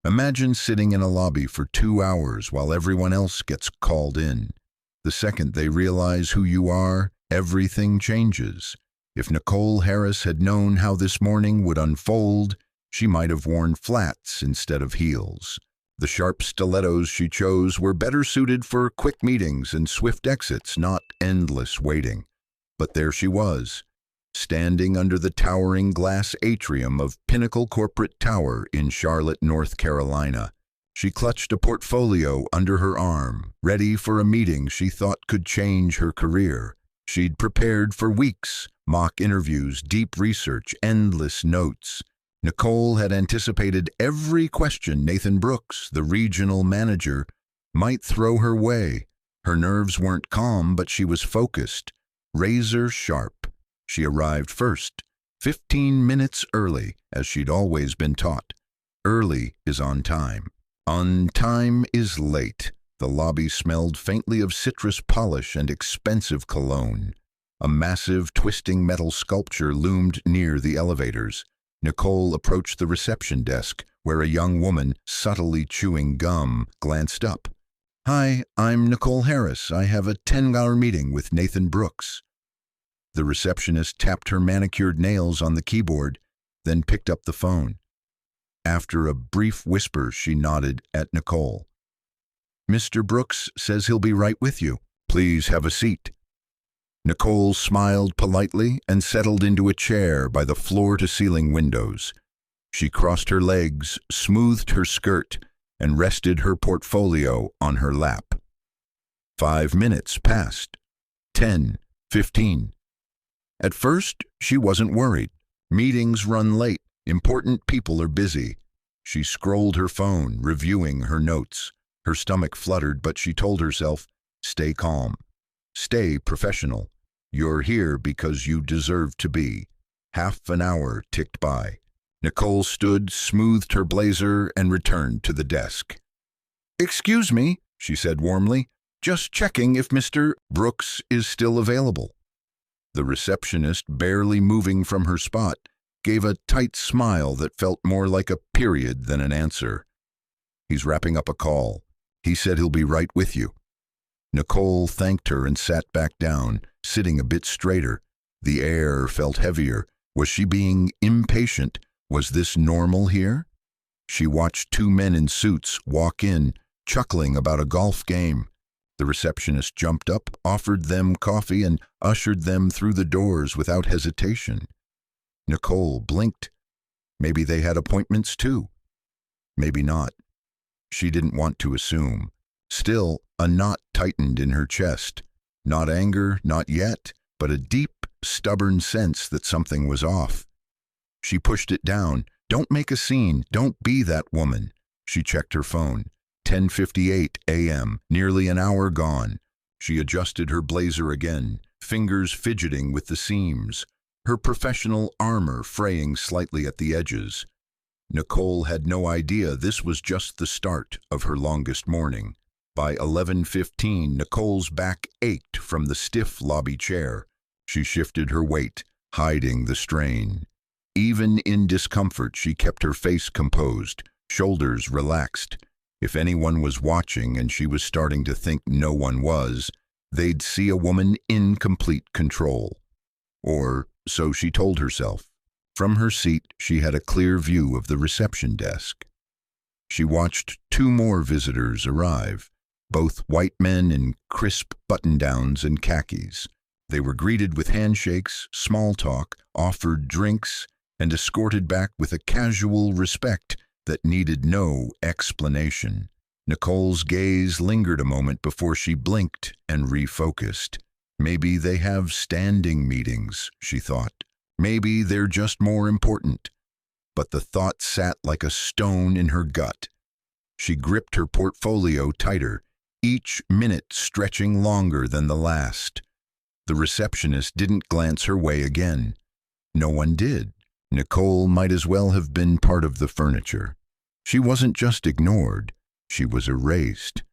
Imagine sitting in a lobby for 2 hours while everyone else gets called in. The second they realize who you are, everything changes. If Nicole Harris had known how this morning would unfold, she might have worn flats instead of heels. The sharp stilettos she chose were better suited for quick meetings and swift exits, not endless waiting. But there she was, standing under the towering glass atrium of Pinnacle Corporate Tower in Charlotte, North Carolina. She clutched a portfolio under her arm, ready for a meeting she thought could change her career. She'd prepared for weeks, mock interviews, deep research, endless notes. Nicole had anticipated every question Nathan Brooks, the regional manager, might throw her way. Her nerves weren't calm, but she was focused, razor sharp. She arrived first, 15 minutes early, as she'd always been taught. Early is on time. On time is late. The lobby smelled faintly of citrus polish and expensive cologne. A massive, twisting metal sculpture loomed near the elevators. Nicole approached the reception desk, where a young woman, subtly chewing gum, glanced up. "Hi, I'm Nicole Harris. I have a 10-hour meeting with Nathan Brooks." The receptionist tapped her manicured nails on the keyboard, then picked up the phone. After a brief whisper, she nodded at Nicole. "Mr. Brooks says he'll be right with you. Please have a seat." Nicole smiled politely and settled into a chair by the floor-to-ceiling windows. She crossed her legs, smoothed her skirt, and rested her portfolio on her lap. 5 minutes passed. 10, 15. At first, she wasn't worried. Meetings run late. Important people are busy. She scrolled her phone, reviewing her notes. Her stomach fluttered, but she told herself, "Stay calm. Stay professional. You're here because you deserve to be." Half an hour ticked by. Nicole stood, smoothed her blazer, and returned to the desk. "Excuse me," she said warmly. "Just checking if Mr. Brooks is still available." The receptionist, barely moving from her spot, gave a tight smile that felt more like a period than an answer. "He's wrapping up a call. He said he'll be right with you." Nicole thanked her and sat back down, sitting a bit straighter. The air felt heavier. Was she being impatient? Was this normal here? She watched 2 men in suits walk in, chuckling about a golf game. The receptionist jumped up, offered them coffee, and ushered them through the doors without hesitation. Nicole blinked. Maybe they had appointments too. Maybe not. She didn't want to assume. Still, a knot tightened in her chest. Not anger, not yet, but a deep, stubborn sense that something was off. She pushed it down. "Don't make a scene. Don't be that woman." She checked her phone. 10:58 a.m., nearly an hour gone. She adjusted her blazer again, fingers fidgeting with the seams, her professional armor fraying slightly at the edges. Nicole had no idea this was just the start of her longest morning. By 11:15, Nicole's back ached from the stiff lobby chair. She shifted her weight, hiding the strain. Even in discomfort, she kept her face composed, shoulders relaxed. If anyone was watching, and she was starting to think no one was, they'd see a woman in complete control. Or so she told herself. From her seat, she had a clear view of the reception desk. She watched 2 more visitors arrive, both white men in crisp button-downs and khakis. They were greeted with handshakes, small talk, offered drinks, and escorted back with a casual respect that needed no explanation. Nicole's gaze lingered a moment before she blinked and refocused. Maybe they have standing meetings, she thought. Maybe they're just more important. But the thought sat like a stone in her gut. She gripped her portfolio tighter, each minute stretching longer than the last. The receptionist didn't glance her way again. No one did. Nicole might as well have been part of the furniture. She wasn't just ignored, she was erased,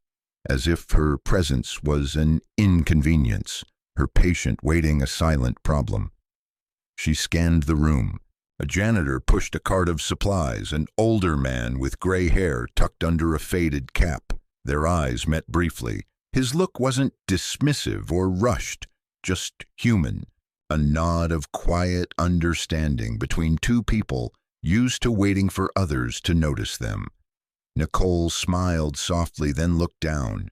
as if her presence was an inconvenience, her patient waiting a silent problem. She scanned the room. A janitor pushed a cart of supplies, an older man with gray hair tucked under a faded cap. Their eyes met briefly. His look wasn't dismissive or rushed, just human, a nod of quiet understanding between two people used to waiting for others to notice them. Nicole smiled softly, then looked down.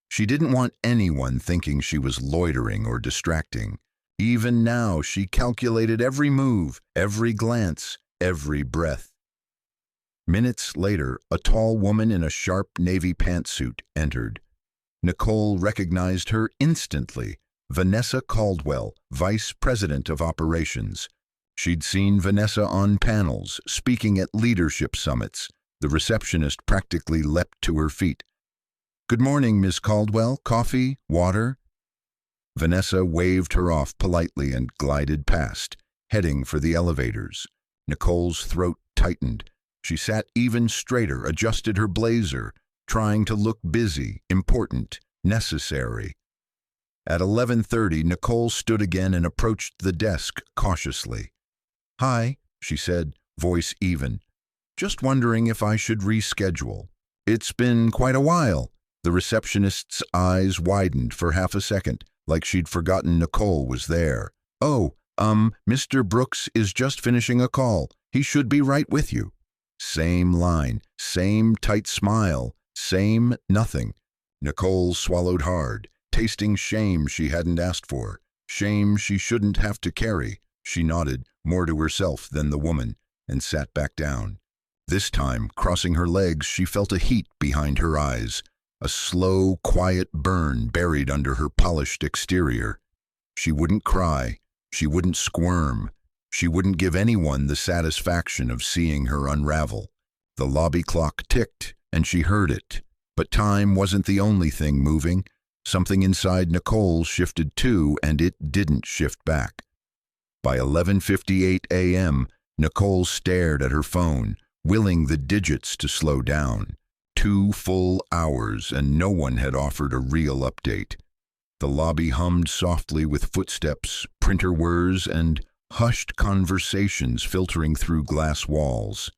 She didn't want anyone thinking she was loitering or distracting. Even now, she calculated every move, every glance, every breath. Minutes later, a tall woman in a sharp navy pantsuit entered. Nicole recognized her instantly. Vanessa Caldwell, Vice President of Operations. She'd seen Vanessa on panels, speaking at leadership summits. The receptionist practically leapt to her feet. "Good morning, Miss Caldwell. Coffee? Water?" Vanessa waved her off politely and glided past, heading for the elevators. Nicole's throat tightened. She sat even straighter, adjusted her blazer, trying to look busy, important, necessary. At 11:30, Nicole stood again and approached the desk cautiously. "Hi," she said, voice even. "Just wondering if I should reschedule. It's been quite a while." The receptionist's eyes widened for half a second, like she'd forgotten Nicole was there. "Oh, Mr. Brooks is just finishing a call. He should be right with you." Same line, same tight smile, same nothing. Nicole swallowed hard, tasting shame she hadn't asked for, shame she shouldn't have to carry. She nodded, more to herself than the woman, and sat back down. This time, crossing her legs, she felt a heat behind her eyes, a slow, quiet burn buried under her polished exterior. She wouldn't cry, she wouldn't squirm, she wouldn't give anyone the satisfaction of seeing her unravel. The lobby clock ticked, and she heard it. But time wasn't the only thing moving. Something inside Nicole shifted too, and it didn't shift back. By 11:58 a.m., Nicole stared at her phone, willing the digits to slow down. 2 full hours, and no one had offered a real update. The lobby hummed softly with footsteps, printer whirs, and hushed conversations filtering through glass walls.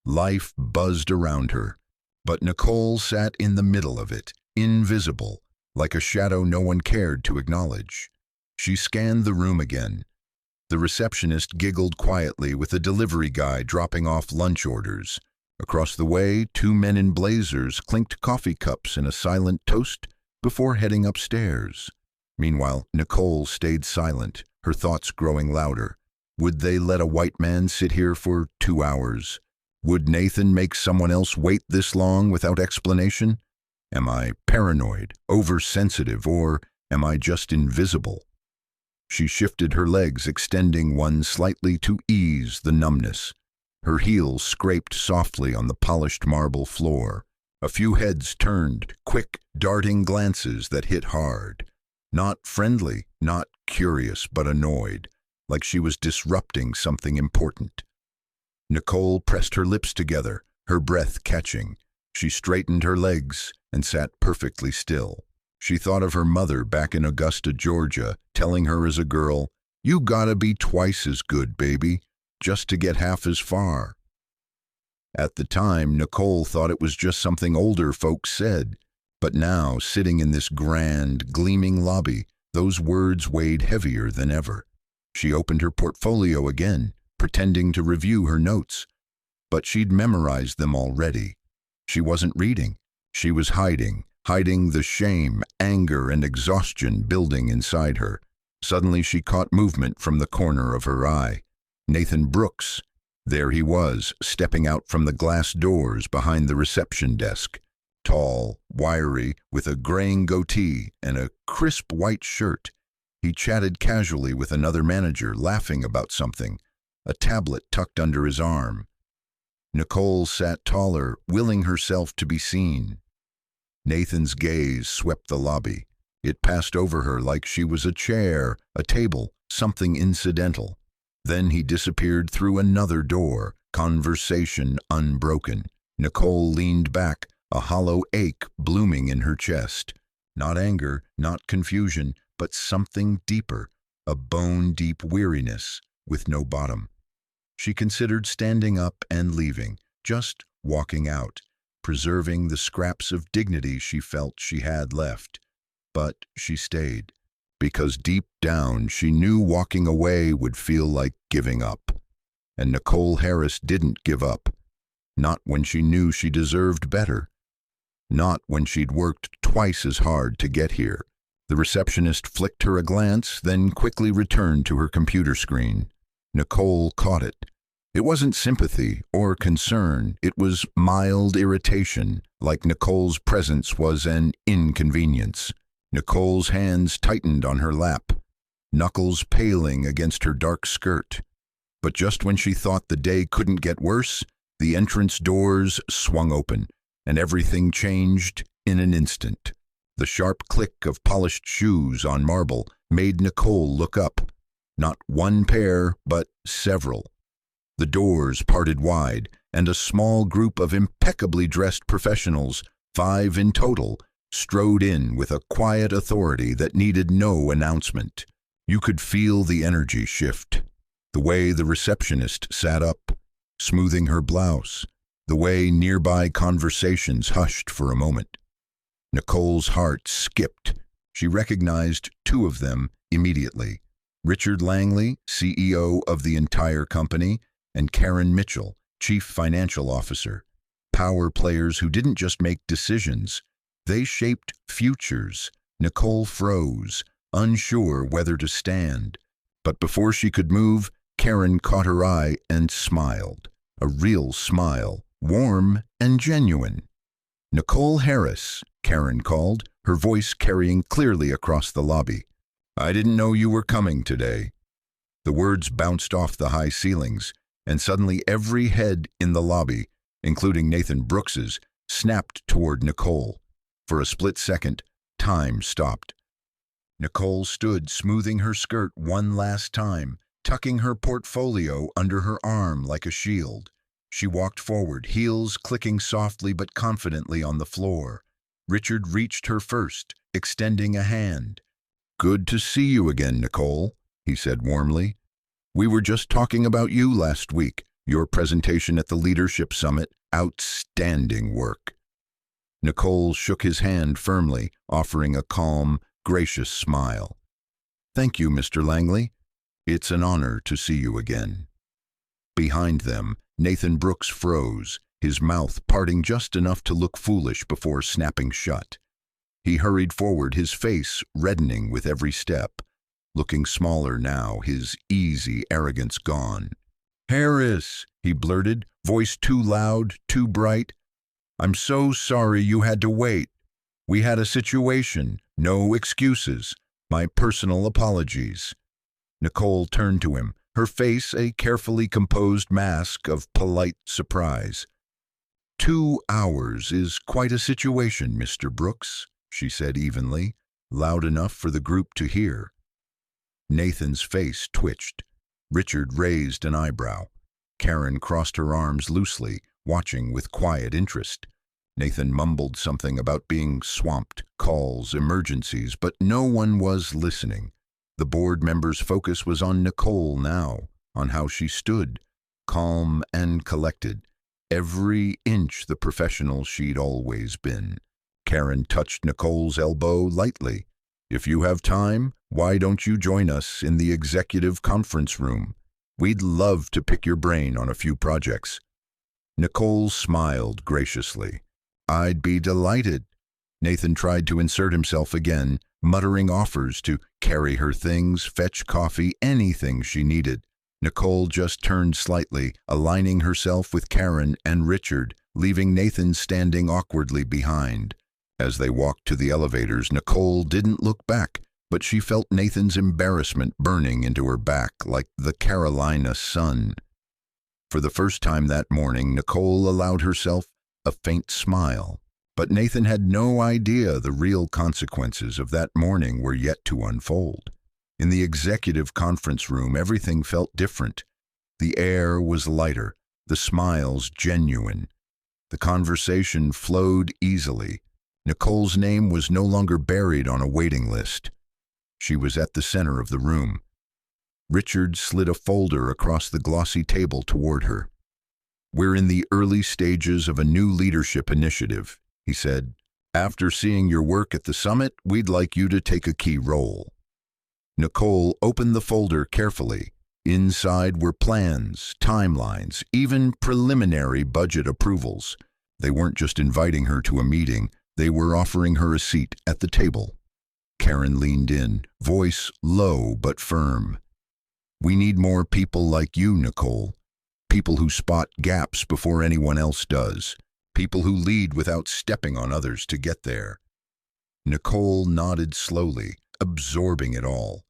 Life buzzed around her, but Nicole sat in the middle of it, invisible, like a shadow no one cared to acknowledge. She scanned the room again. The receptionist giggled quietly with a delivery guy dropping off lunch orders. Across the way, 2 men in blazers clinked coffee cups in a silent toast before heading upstairs. Meanwhile, Nicole stayed silent, her thoughts growing louder. Would they let a white man sit here for 2 hours? Would Nathan make someone else wait this long without explanation? Am I paranoid, oversensitive, or am I just invisible? She shifted her legs, extending one slightly to ease the numbness. Her heels scraped softly on the polished marble floor. A few heads turned, quick, darting glances that hit hard. Not friendly, not curious, but annoyed, like she was disrupting something important. Nicole pressed her lips together, her breath catching. She straightened her legs and sat perfectly still. She thought of her mother back in Augusta, Georgia, telling her as a girl, "You gotta be twice as good, baby, just to get half as far." At the time, Nicole thought it was just something older folks said, but now, sitting in this grand, gleaming lobby, those words weighed heavier than ever. She opened her portfolio again, pretending to review her notes, but she'd memorized them already. She wasn't reading. She was hiding the shame, anger, and exhaustion building inside her. Suddenly she caught movement from the corner of her eye. Nathan Brooks. There he was, stepping out from the glass doors behind the reception desk. Tall, wiry, with a graying goatee and a crisp white shirt. He chatted casually with another manager, laughing about something, a tablet tucked under his arm. Nicole sat taller, willing herself to be seen. Nathan's gaze swept the lobby. It passed over her like she was a chair, a table, something incidental. Then he disappeared through another door, conversation unbroken. Nicole leaned back, a hollow ache blooming in her chest. Not anger, not confusion, but something deeper, a bone-deep weariness with no bottom. She considered standing up and leaving, just walking out, preserving the scraps of dignity she felt she had left. But she stayed, because deep down she knew walking away would feel like giving up. And Nicole Harris didn't give up. Not when she knew she deserved better. Not when she'd worked twice as hard to get here. The receptionist flicked her a glance, then quickly returned to her computer screen. Nicole caught it. It wasn't sympathy or concern. It was mild irritation, like Nicole's presence was an inconvenience. Nicole's hands tightened on her lap, knuckles paling against her dark skirt. But just when she thought the day couldn't get worse, the entrance doors swung open, and everything changed in an instant. The sharp click of polished shoes on marble made Nicole look up. Not one pair, but several. The doors parted wide, and a small group of impeccably dressed professionals, 5 in total, strode in with a quiet authority that needed no announcement. You could feel the energy shift. The way the receptionist sat up, smoothing her blouse, the way nearby conversations hushed for a moment. Nicole's heart skipped. She recognized 2 of them immediately. Richard Langley, CEO of the entire company, and Karen Mitchell, Chief Financial Officer. Power players who didn't just make decisions, they shaped futures. Nicole froze, unsure whether to stand. But before she could move, Karen caught her eye and smiled. A real smile, warm and genuine. "Nicole Harris," Karen called, her voice carrying clearly across the lobby. "I didn't know you were coming today." The words bounced off the high ceilings, and suddenly every head in the lobby, including Nathan Brooks's, snapped toward Nicole. For a split second, time stopped. Nicole stood smoothing her skirt one last time, tucking her portfolio under her arm like a shield. She walked forward, heels clicking softly but confidently on the floor. Richard reached her first, extending a hand. "Good to see you again, Nicole," he said warmly. "We were just talking about you last week. Your presentation at the Leadership Summit, outstanding work." Nicole shook his hand firmly, offering a calm, gracious smile. "Thank you, Mr. Langley. It's an honor to see you again." Behind them, Nathan Brooks froze, his mouth parting just enough to look foolish before snapping shut. He hurried forward, his face reddening with every step. Looking smaller now, his easy arrogance gone. "Harris," he blurted, voice too loud, too bright. "I'm so sorry you had to wait. We had a situation, no excuses. My personal apologies." Nicole turned to him, her face a carefully composed mask of polite surprise. "2 hours is quite a situation, Mr. Brooks," she said evenly, loud enough for the group to hear. Nathan's face twitched. Richard raised an eyebrow. Karen crossed her arms loosely, watching with quiet interest. Nathan mumbled something about being swamped, calls, emergencies, but no one was listening. The board members' focus was on Nicole now, on how she stood, calm and collected, every inch the professional she'd always been. Karen touched Nicole's elbow lightly. "If you have time, why don't you join us in the executive conference room? We'd love to pick your brain on a few projects." Nicole smiled graciously. "I'd be delighted." Nathan tried to insert himself again, muttering offers to carry her things, fetch coffee, anything she needed. Nicole just turned slightly, aligning herself with Karen and Richard, leaving Nathan standing awkwardly behind. As they walked to the elevators, Nicole didn't look back, but she felt Nathan's embarrassment burning into her back like the Carolina sun. For the first time that morning, Nicole allowed herself a faint smile. But Nathan had no idea the real consequences of that morning were yet to unfold. In the executive conference room, everything felt different. The air was lighter, the smiles genuine. The conversation flowed easily. Nicole's name was no longer buried on a waiting list. She was at the center of the room. Richard slid a folder across the glossy table toward her. "We're in the early stages of a new leadership initiative," he said. "After seeing your work at the summit, we'd like you to take a key role." Nicole opened the folder carefully. Inside were plans, timelines, even preliminary budget approvals. They weren't just inviting her to a meeting, they were offering her a seat at the table. Karen leaned in, voice low but firm. "We need more people like you, Nicole. People who spot gaps before anyone else does. People who lead without stepping on others to get there." Nicole nodded slowly, absorbing it all.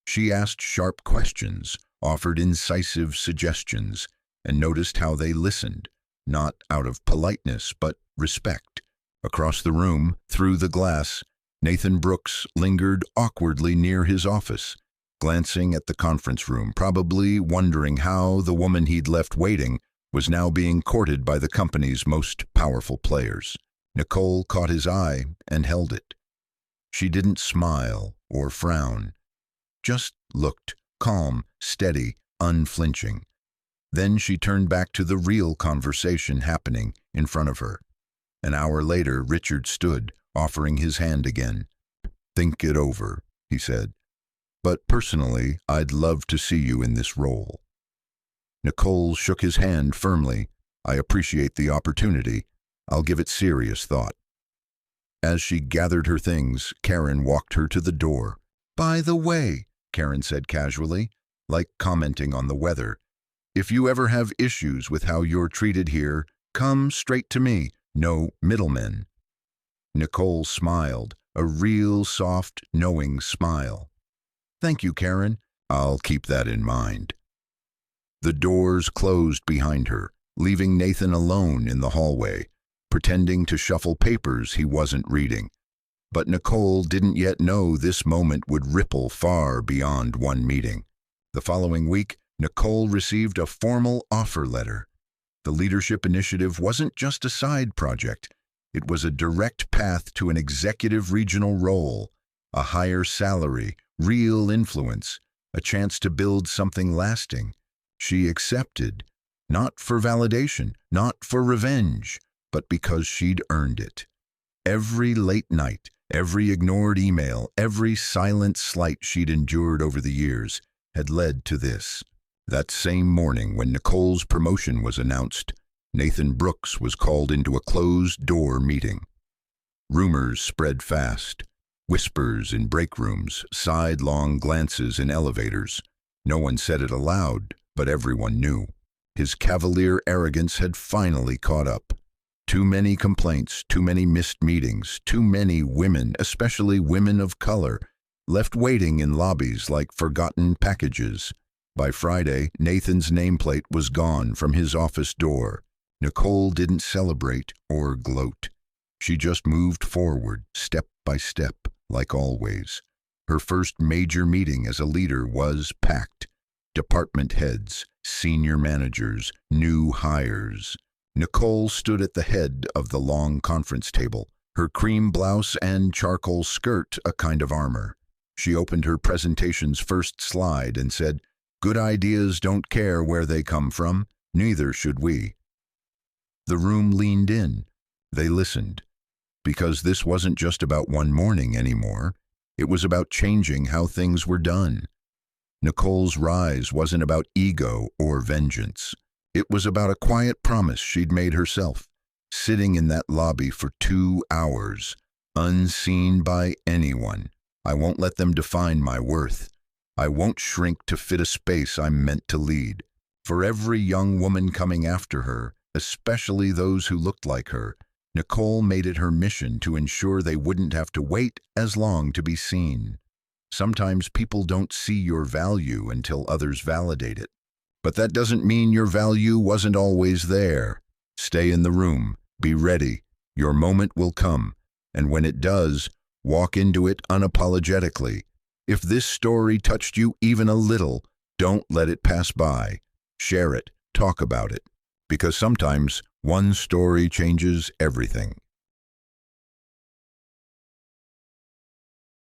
She asked sharp questions, offered incisive suggestions, and noticed how they listened, not out of politeness, but respect. Across the room, through the glass, Nathan Brooks lingered awkwardly near his office, glancing at the conference room, probably wondering how the woman he'd left waiting was now being courted by the company's most powerful players. Nicole caught his eye and held it. She didn't smile or frown, just looked, calm, steady, unflinching. Then she turned back to the real conversation happening in front of her. An hour later, Richard stood, offering his hand again. "Think it over," he said. "But personally, I'd love to see you in this role." Nicole shook his hand firmly. "I appreciate the opportunity. I'll give it serious thought." As she gathered her things, Karen walked her to the door. "By the way," Karen said casually, like commenting on the weather, "if you ever have issues with how you're treated here, come straight to me. No middlemen." Nicole smiled, a real soft, knowing smile. "Thank you, Karen. I'll keep that in mind." The doors closed behind her, leaving Nathan alone in the hallway, pretending to shuffle papers he wasn't reading. But Nicole didn't yet know this moment would ripple far beyond one meeting. The following week, Nicole received a formal offer letter. The leadership initiative wasn't just a side project. It was a direct path to an executive regional role, a higher salary, real influence, a chance to build something lasting. She accepted, not for validation, not for revenge, but because she'd earned it. Every late night, every ignored email, every silent slight she'd endured over the years had led to this. That same morning when Nicole's promotion was announced, Nathan Brooks was called into a closed-door meeting. Rumors spread fast. Whispers in break rooms, sidelong glances in elevators. No one said it aloud, but everyone knew. His cavalier arrogance had finally caught up. Too many complaints, too many missed meetings, too many women, especially women of color, left waiting in lobbies like forgotten packages. By Friday, Nathan's nameplate was gone from his office door. Nicole didn't celebrate or gloat. She just moved forward, step by step, like always. Her first major meeting as a leader was packed. Department heads, senior managers, new hires. Nicole stood at the head of the long conference table, her cream blouse and charcoal skirt a kind of armor. She opened her presentation's first slide and said, "Good ideas don't care where they come from, neither should we." The room leaned in. They listened. Because this wasn't just about one morning anymore. It was about changing how things were done. Nicole's rise wasn't about ego or vengeance. It was about a quiet promise she'd made herself, sitting in that lobby for 2 hours, unseen by anyone. "I won't let them define my worth. I won't shrink to fit a space I'm meant to lead." For every young woman coming after her, especially those who looked like her, Nicole made it her mission to ensure they wouldn't have to wait as long to be seen. Sometimes people don't see your value until others validate it. But that doesn't mean your value wasn't always there. Stay in the room. Be ready. Your moment will come. And when it does, walk into it unapologetically. If this story touched you even a little, don't let it pass by. Share it. Talk about it. Because sometimes one story changes everything.